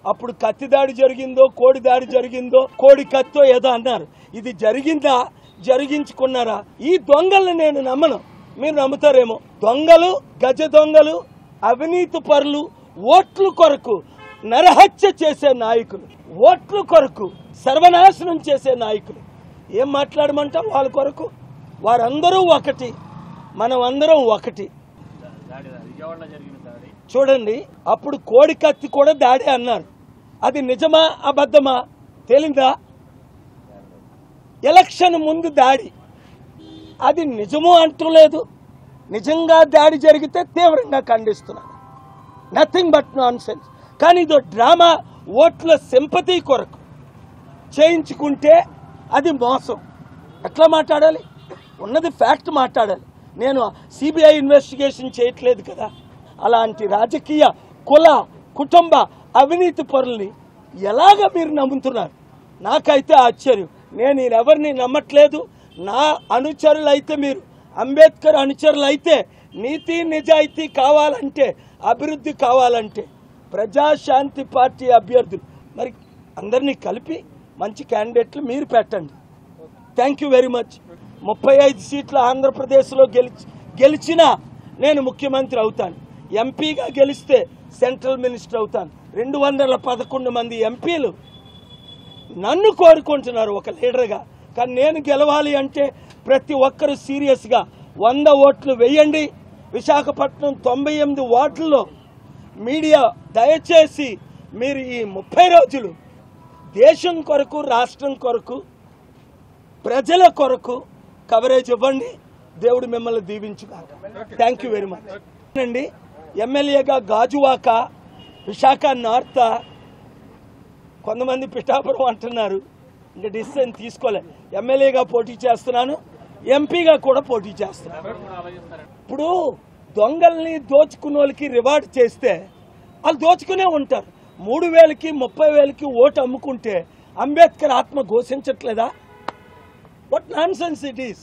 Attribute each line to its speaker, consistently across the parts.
Speaker 1: అప్పుడు కత్తి దాడి జరిగిందో కోడి దాడి జరిగిందో కోడి కత్తో ఏదో అన్నారు. ఇది జరిగిందా, జరిగించుకున్నారా? ఈ దొంగల్ని నేను నమ్మను, మీరు నమ్ముతారేమో. దొంగలు, గజ దొంగలు, అవినీతి పరులు, ఓట్ల కొరకు నరహత్య చేసే నాయకులు, ఓట్ల కొరకు సర్వనాశనం చేసే నాయకులు. ఏం మాట్లాడమంటాం వాళ్ళ కొరకు? వారందరూ ఒకటి, మనం అందరం ఒకటి. చూడండి, అప్పుడు కోడి కత్తి కూడా దాడి అన్నారు. అది నిజమా అబద్ధమా తేలిందా? ఎలక్షన్ ముందు దాడి, అది నిజమూ అంటలేదు. నిజంగా దాడి జరిగితే తీవ్రంగా ఖండిస్తున్నాను. Nothing but nonsense. కానీ ఇదో డ్రామా, ఓట్ల సింపతి కొరకు చేయించుకుంటే అది మోసం. ఎట్లా మాట్లాడాలి? ఉన్నది ఫ్యాక్ట్ మాట్లాడాలి. నేను సిబిఐ ఇన్వెస్టిగేషన్ చేయట్లేదు కదా. అలాంటి రాజకీయ, కుల, కుటుంబ అవినీతి పరుల్ని ఎలాగ మీరు నమ్ముతున్నారు? నాకైతే ఆశ్చర్యం. నేను ఎవరిని నమ్మట్లేదు. నా అనుచరులు అయితే, మీరు అంబేద్కర్ అనుచరులు అయితే, నీతి నిజాయితీ కావాలంటే, అభివృద్ధి కావాలంటే ప్రజాశాంతి పార్టీ అభ్యర్థులు మరి అందరినీ కలిపి మంచి క్యాండిడేట్లు మీరు పెట్టండి. Thank you very much. 35 సీట్లు ఆంధ్రప్రదేశ్లో గెలిచినా నేను ముఖ్యమంత్రి అవుతాను. ఎంపీగా గెలిస్తే సెంట్రల్ మినిస్టర్ అవుతాను. 211 మంది ఎంపీలు నన్ను కోరుకుంటున్నారు ఒక లీడర్గా. కానీ నేను గెలవాలి అంటే ప్రతి ఒక్కరు సీరియస్గా 100 ఓట్లు వేయండి. విశాఖపట్నం 98 వార్డుల్లో మీడియా దయచేసి మీరు ఈ 30 రోజులు దేశం కొరకు, రాష్ట్రం కొరకు, ప్రజల కొరకు కవరేజ్ ఇవ్వండి. దేవుడు మిమ్మల్ని దీవించుగాక. థ్యాంక్ యూ వెరీ మచ్ అండి. ఎమ్మెల్యేగా గాజువాక, విశాఖ నార్త్, కొంతమంది పిఠాపురం అంటున్నారు. ఇంకా డిసిషన్ తీసుకోలే. ఎమ్మెల్యేగా పోటీ చేస్తున్నాను, ఎంపీగా కూడా పోటీ చేస్తున్నాను. ఇప్పుడు దొంగల్ని దోచుకున్న వాళ్ళకి రివార్డ్ చేస్తే వాళ్ళు దోచుకునే ఉంటారు. 3,000కి 30,000కి ఓటు అమ్ముకుంటే అంబేద్కర్ ఆత్మ ఘోషించట్లేదా? What nonsense it is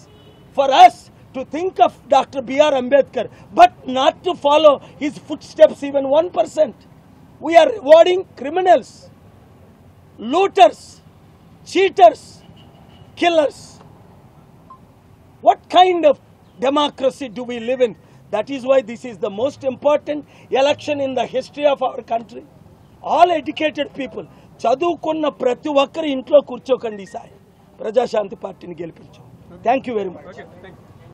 Speaker 1: for us to think of Dr. B.R. Ambedkar but not to follow his footsteps even 1%. We are rewarding criminals, looters, cheaters, killers. What kind of democracy do we live in? That is why this is the most important election in the history of our country. All educated people, చదువుకున్న ప్రతి ఒక్కరు ఇంట్లో కూర్చోకండి. ఈసారి ప్రజాశాంతి పార్టీని గెలిపించాం. Thank you very much.